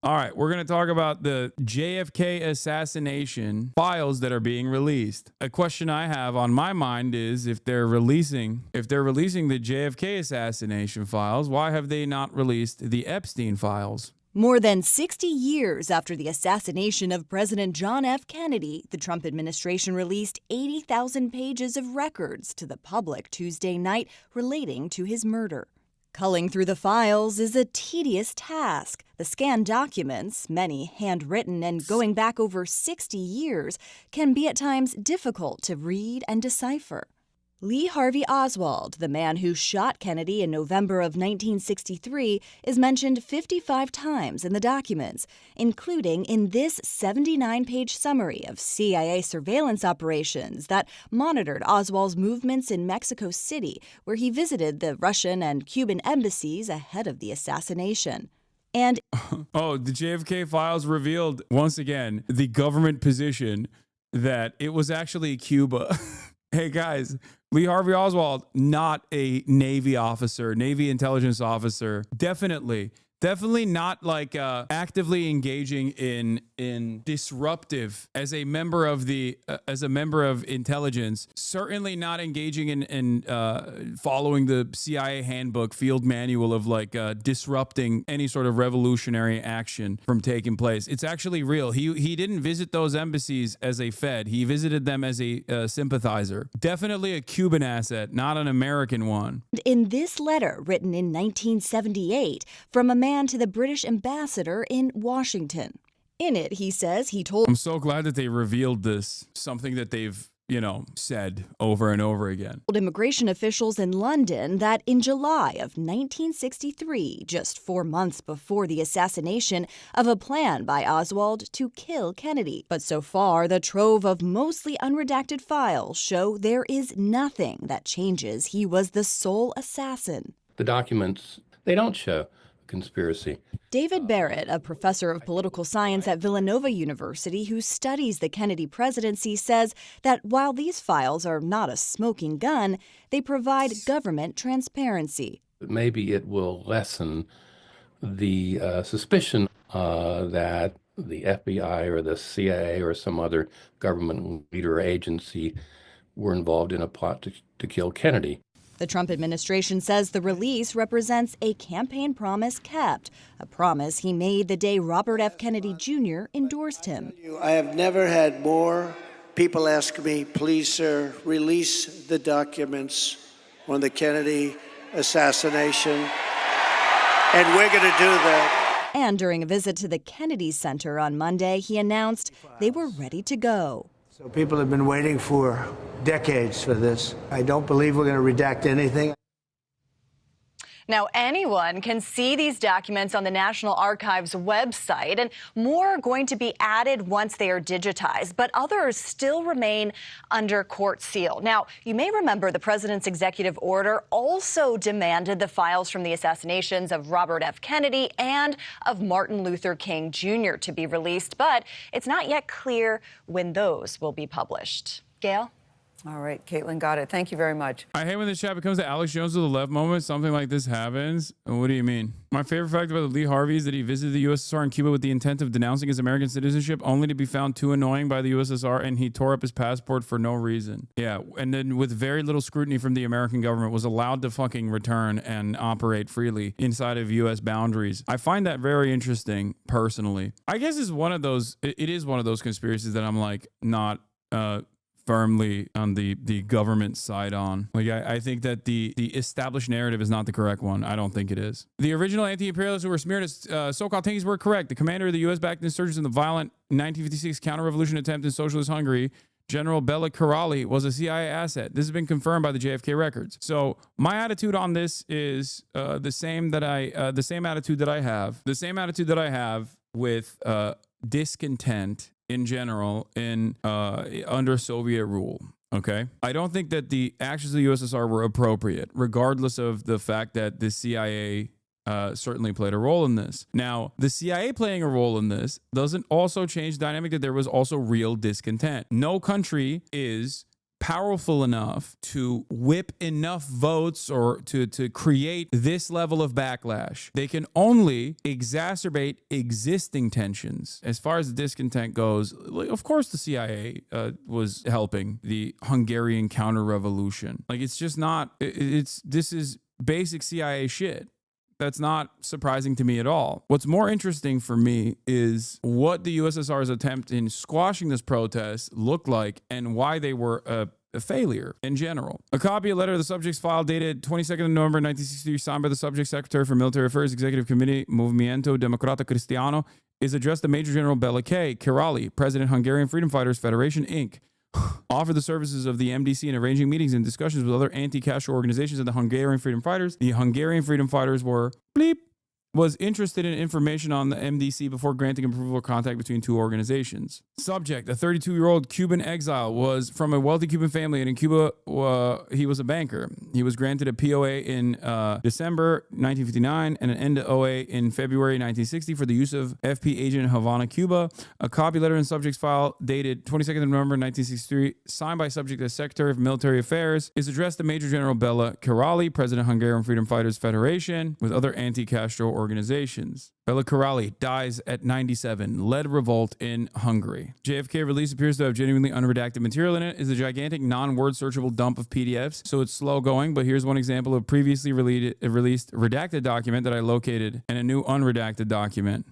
All right, we're going to talk about the JFK assassination files that are being released. A question I have on my mind is if they're releasing the JFK assassination files, why have they not released the Epstein files? More than 60 years after the assassination of President John F. Kennedy, the Trump administration released 80,000 pages of records to the public Tuesday night relating to his murder. Culling through the files is a tedious task. The scanned documents, many handwritten and going back over 60 years, can be at times difficult to read and decipher. Lee Harvey Oswald, the man who shot Kennedy in November of 1963, is mentioned 55 times in the documents, including in this 79-page summary of CIA surveillance operations that monitored Oswald's movements in Mexico City, where he visited the Russian and Cuban embassies ahead of the assassination. And the JFK files revealed, once again, the government position that it was actually Cuba. Hey, guys. Lee Harvey Oswald, not a Navy officer, Navy intelligence officer. Definitely not like actively engaging in disruptive as a member of intelligence. Certainly not engaging in following the CIA handbook field manual of like disrupting any sort of revolutionary action from taking place. It's actually real. He didn't visit those embassies as a Fed. He visited them as a sympathizer. Definitely a Cuban asset, not an American one. In this letter written in 1978 from a man to the British ambassador in Washington. In it, he says he told... I'm so glad that they revealed this, something that they've, said over and over again. Immigration officials in London that in July of 1963, just 4 months before the assassination, of a plan by Oswald to kill Kennedy. But so far, the trove of mostly unredacted files show there is nothing that changes he was the sole assassin. The documents, they don't show conspiracy. David Barrett, a professor of political science at Villanova University who studies the Kennedy presidency, says that while these files are not a smoking gun, they provide government transparency. Maybe it will lessen the suspicion that the FBI or the CIA or some other government leader or agency were involved in a plot to kill Kennedy. The Trump administration says the release represents a campaign promise kept, a promise he made the day Robert F. Kennedy Jr. endorsed him. I have never had more people ask me, please, sir, release the documents on the Kennedy assassination, and we're going to do that. And during a visit to the Kennedy Center on Monday, he announced they were ready to go. So people have been waiting for decades for this. I don't believe we're going to redact anything. Now, anyone can see these documents on the National Archives website, and more are going to be added once they are digitized, but others still remain under court seal. Now, you may remember the president's executive order also demanded the files from the assassinations of Robert F. Kennedy and of Martin Luther King Jr. to be released, but it's not yet clear when those will be published. Gail? All right, Caitlin, got it. Thank you very much. I hate when this chat becomes the Alex Jones of the left moment. Something like this happens. What do you mean? My favorite fact about Lee Harvey is that he visited the USSR and Cuba with the intent of denouncing his American citizenship, only to be found too annoying by the USSR, and he tore up his passport for no reason. Yeah, and then with very little scrutiny from the American government, was allowed to fucking return and operate freely inside of US boundaries. I find that very interesting, personally. I guess it's one of those, it is one of those conspiracies that I'm like, not, firmly on the government side on. Like, I think that the established narrative is not the correct one. I don't think it is. The original anti-imperialists who were smeared as so-called tankies were correct. The commander of the U.S.-backed insurgents in the violent 1956 counter-revolution attempt in socialist Hungary, General Bela Karolyi, was a CIA asset. This has been confirmed by the JFK records. So my attitude on this is the same attitude that I have with discontent in general under Soviet rule. Okay, I don't think that the actions of the USSR were appropriate, regardless of the fact that the CIA certainly played a role in this. Now, the CIA playing a role in this doesn't also change the dynamic that there was also real discontent. No country is powerful enough to whip enough votes or to create this level of backlash. They can only exacerbate existing tensions. As far as the discontent goes, like, of course the CIA was helping the Hungarian counter-revolution. Like, it's just not, this is basic CIA shit. That's not surprising to me at all. What's more interesting for me is what the USSR's attempt in squashing this protest looked like and why they were a failure in general. A copy of letter of the subject's file dated 22nd of November 1963, signed by the subject Secretary for Military Affairs, Executive Committee, Movimiento Democrata Cristiano, is addressed to Major General Bela K. Kirali, President, Hungarian Freedom Fighters Federation, Inc., offered the services of the MDC in arranging meetings and discussions with other anti-Castro organizations and the Hungarian Freedom Fighters. The Hungarian Freedom Fighters was interested in information on the MDC before granting approval or contact between two organizations. Subject, a 32-year-old Cuban exile, was from a wealthy Cuban family, and in Cuba, he was a banker. He was granted a POA in December 1959 and an NOA in February 1960 for the use of FP agent in Havana, Cuba. A copy letter in subject's file dated 22nd of November 1963, signed by subject as Secretary of Military Affairs, is addressed to Major General Bela Kirali, President, Hungarian Freedom Fighters Federation, with other anti-Castro organizations. Bela Kirali dies at 97, led revolt in Hungary. JFK release appears to have genuinely unredacted material in it. Is a gigantic non-word searchable dump of PDFs, so it's slow going, but here's one example of previously released redacted document that I located and a new unredacted document.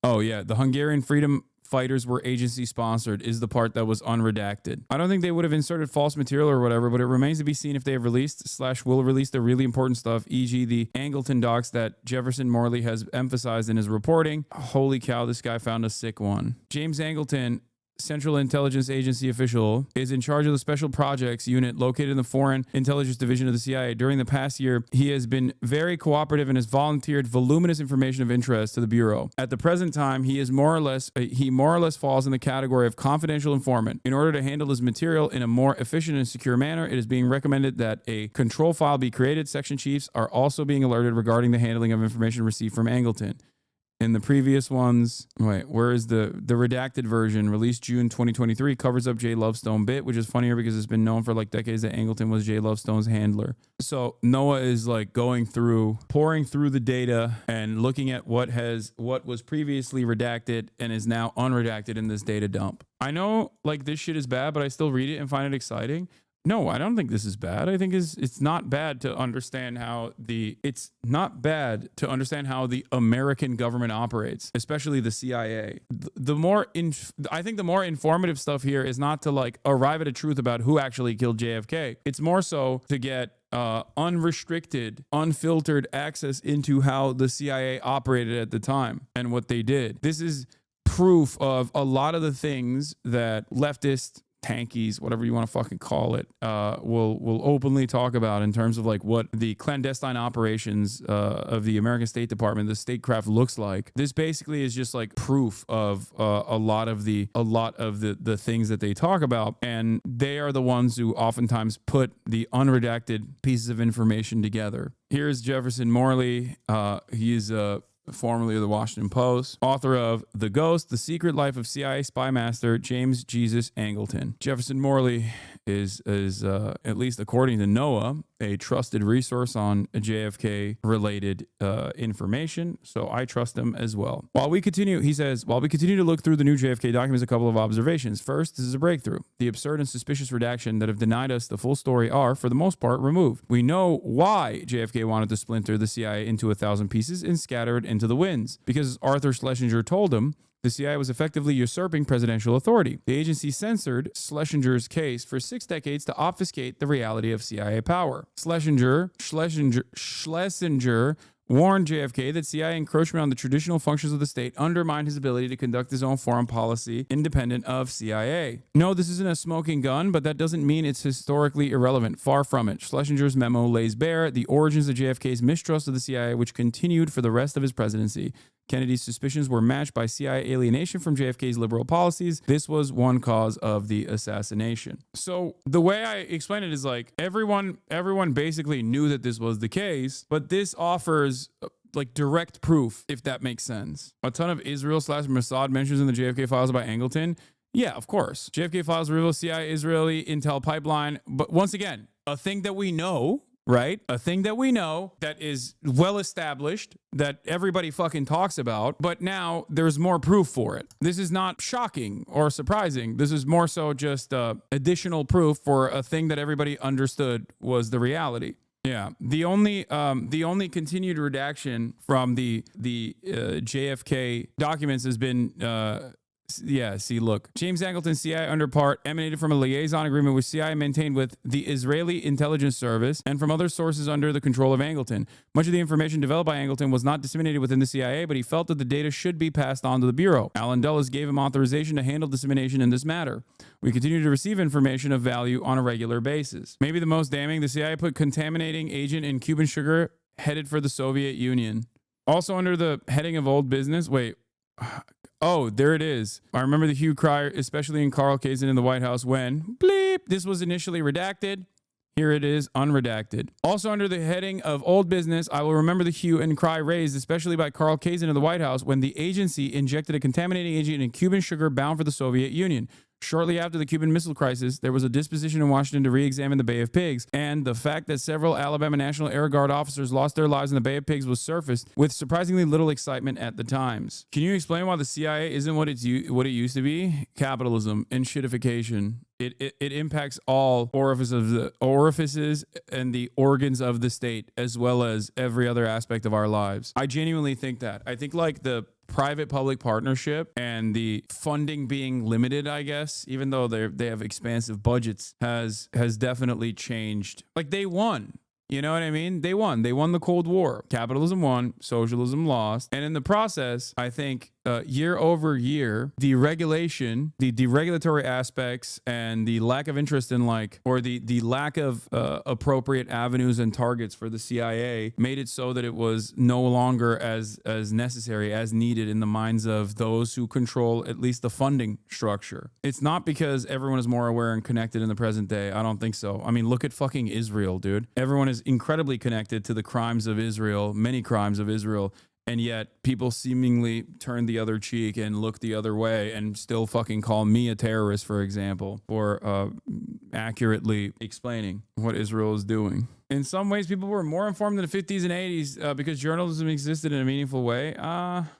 Oh yeah, the Hungarian Freedom Fighters were agency sponsored is the part that was unredacted. I don't think they would have inserted false material or whatever, but it remains to be seen if they have released / will release the really important stuff, e.g. the Angleton docs that Jefferson Morley has emphasized in his reporting. Holy cow, this guy found a sick one. James Angleton, Central Intelligence Agency official, is in charge of the Special Projects Unit located in the Foreign Intelligence Division of the CIA. During the past year, he has been very cooperative and has volunteered voluminous information of interest to the Bureau. At the present time, he more or less falls in the category of confidential informant. In order to handle his material in a more efficient and secure manner, it is being recommended that a control file be created. Section chiefs are also being alerted regarding the handling of information received from Angleton. In the previous ones, where is the redacted version, released June 2023, covers up Jay Lovestone bit, which is funnier because it's been known for like decades that Angleton was Jay Lovestone's handler. So Noah is like pouring through the data and looking at what was previously redacted and is now unredacted in this data dump. I know like this shit is bad, but I still read it and find it exciting. No, I don't think this is bad. I think it's not bad to understand how the American government operates, especially the CIA. I think the more informative stuff here is not to like arrive at a truth about who actually killed JFK. It's more so to get unrestricted, unfiltered access into how the CIA operated at the time and what they did. This is proof of a lot of the things that leftist tankies, whatever you want to fucking call it, will openly talk about in terms of like what the clandestine operations of the American State Department, the statecraft, looks like. This basically is just like proof of a lot of the things that they talk about, and they are the ones who oftentimes put the unredacted pieces of information together. Here's Jefferson Morley. He's formerly of the Washington Post, author of The Ghost, The Secret Life of CIA Spy Master James Jesus Angleton. Jefferson Morley is at least according to Noah, a trusted resource on JFK related information. So I trust him as well. He says, while we continue to look through the new JFK documents, a couple of observations. First, this is a breakthrough. The absurd and suspicious redaction that have denied us the full story are, for the most part, removed. We know why JFK wanted to splinter the CIA into 1,000 pieces and scatter it into the winds. Because as Arthur Schlesinger told him, the CIA was effectively usurping presidential authority. The agency censored Schlesinger's case for 6 decades to obfuscate the reality of CIA power. Schlesinger warned JFK that CIA encroachment on the traditional functions of the state undermined his ability to conduct his own foreign policy independent of CIA. No, this isn't a smoking gun, but that doesn't mean it's historically irrelevant. Far from it. Schlesinger's memo lays bare the origins of JFK's mistrust of the CIA, which continued for the rest of his presidency. Kennedy's suspicions were matched by CIA alienation from JFK's liberal policies. This was one cause of the assassination. So the way I explain it is like everyone basically knew that this was the case, but this offers like direct proof, if that makes sense. A ton of Israel / Mossad mentions in the JFK files about Angleton Yeah, of course. JFK Files reveal CIA Israeli intel pipeline. But once again, a thing that we know, right? A thing that we know that is well established, that everybody fucking talks about, but now there's more proof for it. This is not shocking or surprising. This is more so just additional proof for a thing that everybody understood was the reality. Yeah, the only continued redaction from the JFK documents has been yeah, see, look. James Angleton's CIA underpart emanated from a liaison agreement which CIA maintained with the Israeli intelligence service and from other sources under the control of Angleton. Much of the information developed by Angleton was not disseminated within the CIA, but he felt that the data should be passed on to the Bureau. Alan Dulles gave him authorization to handle dissemination in this matter. We continue to receive information of value on a regular basis. Maybe the most damning, the CIA put contaminating agent in Cuban sugar headed for the Soviet Union. Also under the heading of old business, wait, oh, there it is. I remember the hue cry, especially in Carl Kazin in the White House when, bleep, this was initially redacted. Here it is, unredacted. Also under the heading of old business, I will remember the hue and cry raised, especially by Carl Kazin in the White House when the agency injected a contaminating agent in Cuban sugar bound for the Soviet Union. Shortly after the Cuban Missile Crisis, there was a disposition in Washington to re-examine the Bay of Pigs, and the fact that several Alabama National Air Guard officers lost their lives in the Bay of Pigs was surfaced with surprisingly little excitement at the times. Can you explain why the CIA isn't what it used to be? Capitalism and shitification. It impacts all orifices and the organs of the state, as well as every other aspect of our lives. I genuinely think that. I think like the private-public partnership and the funding being limited, I guess, even though they have expansive budgets, has definitely changed. Like they won. You know what I mean? They won. They won the Cold War. Capitalism won, socialism lost. And in the process, I think year over year, the regulation, the deregulatory aspects, and the lack of interest in the lack of appropriate avenues and targets for the CIA made it so that it was no longer as necessary, as needed in the minds of those who control at least the funding structure. It's not because everyone is more aware and connected in the present day. I don't think so. I mean, look at fucking Israel, dude. Everyone is incredibly connected to the crimes of Israel, many crimes of Israel. And yet people seemingly turn the other cheek and look the other way and still fucking call me a terrorist, for example, for accurately explaining what Israel is doing. In some ways, people were more informed in the 50s and 80s because journalism existed in a meaningful way.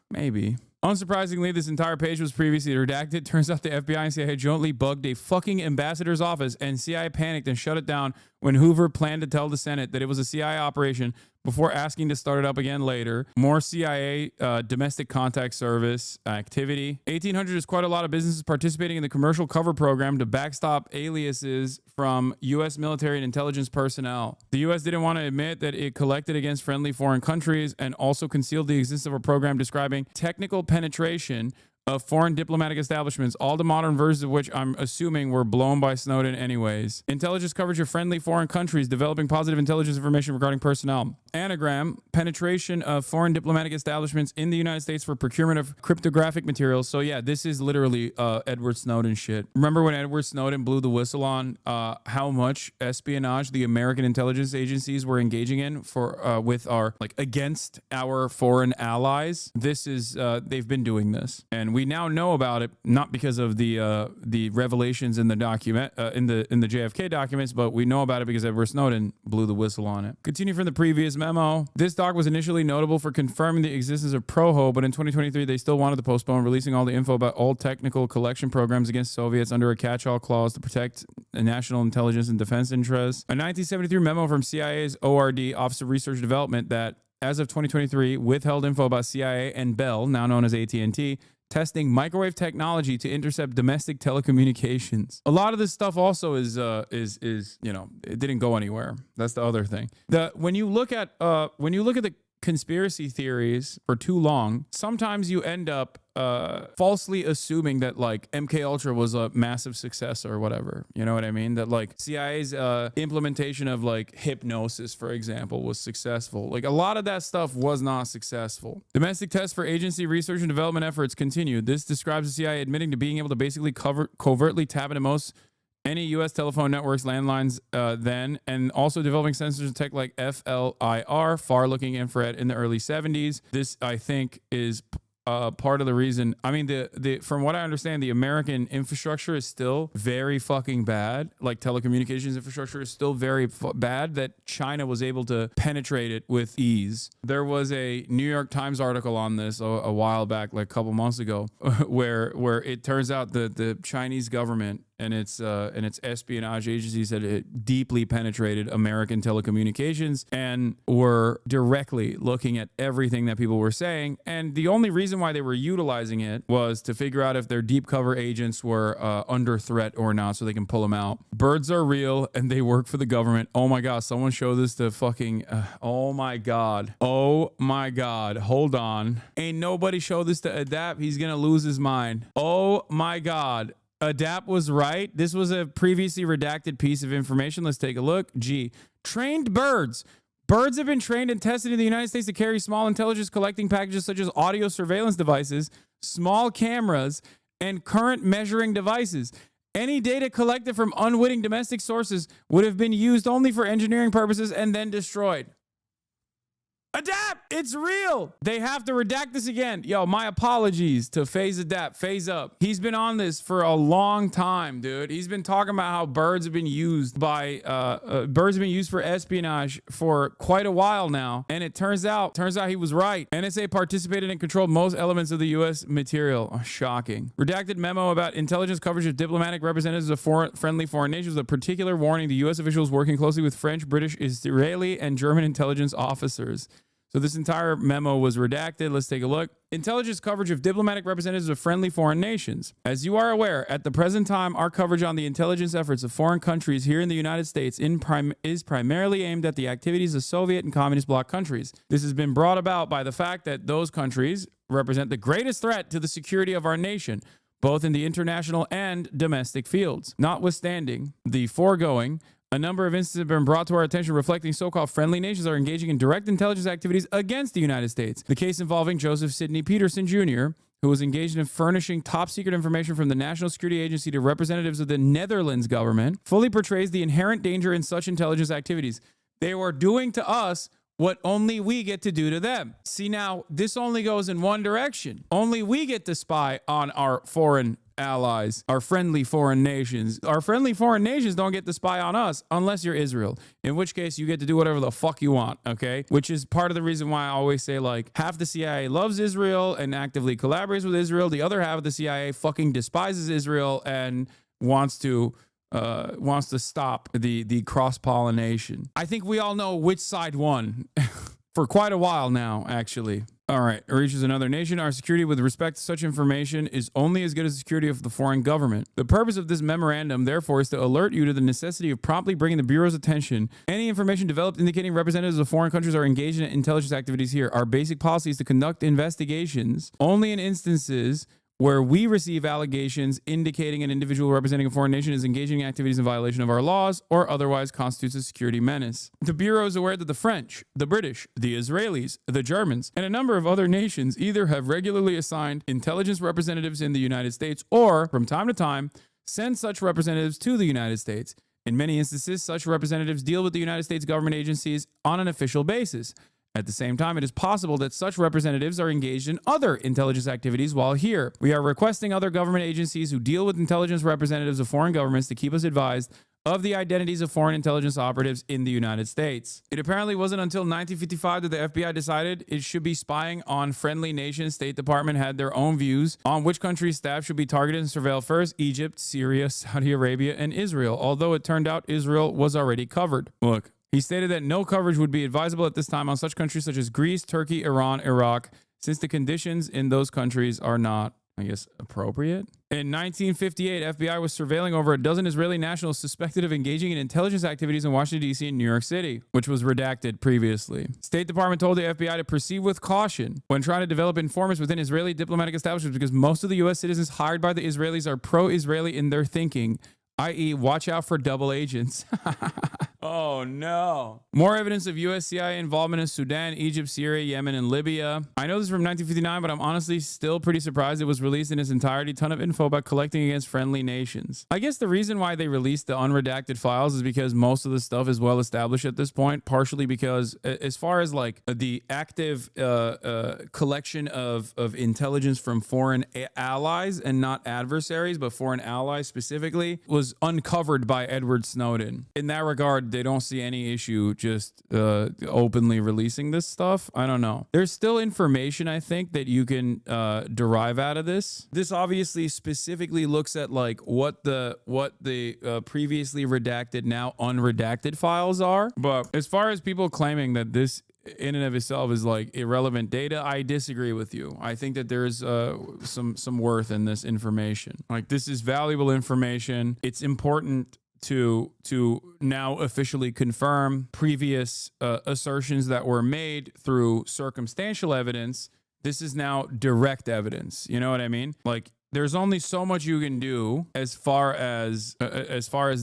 Maybe. Unsurprisingly, this entire page was previously redacted. Turns out the FBI and CIA jointly bugged a fucking ambassador's office, and CIA panicked and shut it down when Hoover planned to tell the Senate that it was a CIA operation before asking to start it up again later. More CIA domestic contact service activity. 1800 is quite a lot of businesses participating in the commercial cover program to backstop aliases from U.S. military and intelligence personnel. The U.S. didn't want to admit that it collected against friendly foreign countries and also concealed the existence of a program describing technical penetration of foreign diplomatic establishments, all the modern versions of which I'm assuming were blown by Snowden anyways. Intelligence coverage of friendly foreign countries, developing positive intelligence information regarding personnel. Anagram, penetration of foreign diplomatic establishments in the United States for procurement of cryptographic materials. So yeah, this is literally Edward Snowden shit. Remember when Edward Snowden blew the whistle on how much espionage the American intelligence agencies were engaging in for with our against our foreign allies? This is they've been doing this, and we now know about it not because of the revelations in the document in the JFK documents, but we know about it because Edward Snowden blew the whistle on it. Continue from the previous memo. This doc was initially notable for confirming the existence of ProHo, but in 2023 they still wanted to postpone releasing all the info about all technical collection programs against Soviets under a catch-all clause to protect national intelligence and defense interests. A 1973 memo from CIA's ORD, Office of Research and Development, that as of 2023 withheld info about CIA and Bell, now known as AT&T, testing microwave technology to intercept domestic telecommunications. A lot of this stuff also is it didn't go anywhere. That's the other thing. When you look at the conspiracy theories for too long, sometimes you end up falsely assuming that MK Ultra was a massive success or whatever. You know what I mean? That CIA's implementation of hypnosis, for example, was successful. A lot of that stuff was not successful. Domestic tests for agency research and development efforts continued. This describes the CIA admitting to being able to basically covertly tap into most any U.S. telephone networks, landlines then, and also developing sensors and tech like FLIR, far-looking infrared, in the early 70s. This, I think, is part of the reason. I mean, the from what I understand, the American infrastructure is still very fucking bad. Like telecommunications infrastructure is still very bad, that China was able to penetrate it with ease. There was a New York Times article on this a while back, like a couple months ago, where it turns out that the Chinese government and its espionage agencies had deeply penetrated American telecommunications and were directly looking at everything that people were saying. And the only reason why they were utilizing it was to figure out if their deep cover agents were under threat or not, so they can pull them out. Birds are real and they work for the government. Oh my God, someone show this to fucking, oh my God. Oh my God, hold on. Ain't nobody show this to Adapt. He's gonna lose his mind. Oh my God. Adapt was right. This was a previously redacted piece of information. Let's take a look. G. Trained birds. Birds have been trained and tested in the United States to carry small intelligence collecting packages such as audio surveillance devices, small cameras, and current measuring devices. Any data collected from unwitting domestic sources would have been used only for engineering purposes and then destroyed. Adapt! It's real! They have to redact this again. Yo, my apologies to Phase Adapt, Phase Up. He's been on this for a long time, dude. He's been talking about how birds have been used by birds have been used for espionage for quite a while now. And it turns out he was right. NSA participated and controlled most elements of the U.S. material. Oh, shocking. Redacted memo about intelligence coverage of diplomatic representatives of friendly foreign nations with a particular warning the U.S. officials working closely with French, British, Israeli, and German intelligence officers. So this entire memo was redacted. Let's take a look. Intelligence coverage of diplomatic representatives of friendly foreign nations. As you are aware, at the present time, our coverage on the intelligence efforts of foreign countries here in the United States is primarily aimed at the activities of Soviet and communist bloc countries. This has been brought about by the fact that those countries represent the greatest threat to the security of our nation, both in the international and domestic fields. Notwithstanding the foregoing, a number of instances have been brought to our attention reflecting so-called friendly nations are engaging in direct intelligence activities against the United States. The case involving Joseph Sidney Peterson Jr., who was engaged in furnishing top-secret information from the National Security Agency to representatives of the Netherlands government, fully portrays the inherent danger in such intelligence activities. They were doing to us what only we get to do to them. See, now, this only goes in one direction. Only we get to spy on our foreign allies, our friendly foreign nations. Our friendly foreign nations don't get to spy on us unless you're Israel, in which case you get to do whatever the fuck you want, okay? Which is part of the reason why I always say, like, half the CIA loves Israel and actively collaborates with Israel. The other half of the CIA fucking despises Israel and wants to stop the cross-pollination. I think we all know which side won for quite a while now, actually. All right, it reaches another nation. Our security with respect to such information is only as good as the security of the foreign government. The purpose of this memorandum, therefore, is to alert you to the necessity of promptly bringing the Bureau's attention any information developed indicating representatives of foreign countries are engaged in intelligence activities here. Our basic policy is to conduct investigations only in instances where we receive allegations indicating an individual representing a foreign nation is engaging in activities in violation of our laws or otherwise constitutes a security menace. The Bureau is aware that the French, the British, the Israelis, the Germans, and a number of other nations either have regularly assigned intelligence representatives in the United States or, from time to time, send such representatives to the United States. In many instances, such representatives deal with the United States government agencies on an official basis. At the same time, it is possible that such representatives are engaged in other intelligence activities while here. We are requesting other government agencies who deal with intelligence representatives of foreign governments to keep us advised of the identities of foreign intelligence operatives in the United States. It apparently wasn't until 1955 that the FBI decided it should be spying on friendly nations. State Department had their own views on which countries' staff should be targeted and surveilled first: Egypt, Syria, Saudi Arabia, and Israel, although it turned out Israel was already covered. Look. He stated that no coverage would be advisable at this time on such countries such as Greece, Turkey, Iran, Iraq, since the conditions in those countries are not, I guess, appropriate. In 1958, FBI was surveilling over a dozen Israeli nationals suspected of engaging in intelligence activities in Washington, D.C. and New York City, which was redacted previously. State Department told the FBI to proceed with caution when trying to develop informants within Israeli diplomatic establishments because most of the U.S. citizens hired by the Israelis are pro-Israeli in their thinking, i.e., watch out for double agents. Oh no. More evidence of US CIA involvement in Sudan, Egypt, Syria, Yemen, and Libya. I know this is from 1959, but I'm honestly still pretty surprised it was released in its entirety. Ton of info about collecting against friendly nations. I guess the reason why they released the unredacted files is because most of the stuff is well established at this point, partially because as far as like the active collection of intelligence from foreign allies and not adversaries, but foreign allies specifically, was uncovered by Edward Snowden. In that regard, they don't see any issue just openly releasing this stuff. I don't know. There's still information, I think, that you can derive out of this. This obviously specifically looks at like what the previously redacted, now unredacted files are. But as far as people claiming that this in and of itself is like irrelevant data, I disagree with you. I think that there's some worth in this information. Like, this is valuable information. It's important to now officially confirm previous assertions that were made through circumstantial evidence. This is now direct evidence. You know what I mean? Like, there's only so much you can do as far as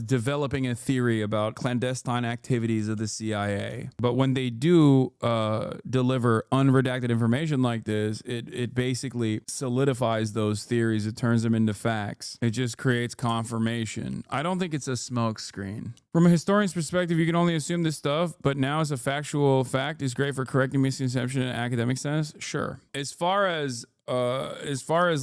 developing a theory about clandestine activities of the CIA. But when they do deliver unredacted information like this, it basically solidifies those theories. It turns them into facts. It just creates confirmation. I don't think it's a smokescreen. From a historian's perspective, you can only assume this stuff, but now as a factual fact is great for correcting misconception in academic sense. Sure. As far as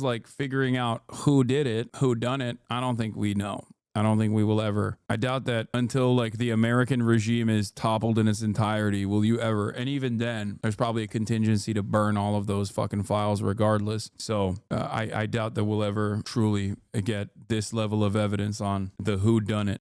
like figuring out who did it, who done it, I don't think we know. I don't think we will ever. I doubt that until like the American regime is toppled in its entirety, will you ever. And even then, there's probably a contingency to burn all of those fucking files regardless. So I doubt that we'll ever truly get this level of evidence on the who done it.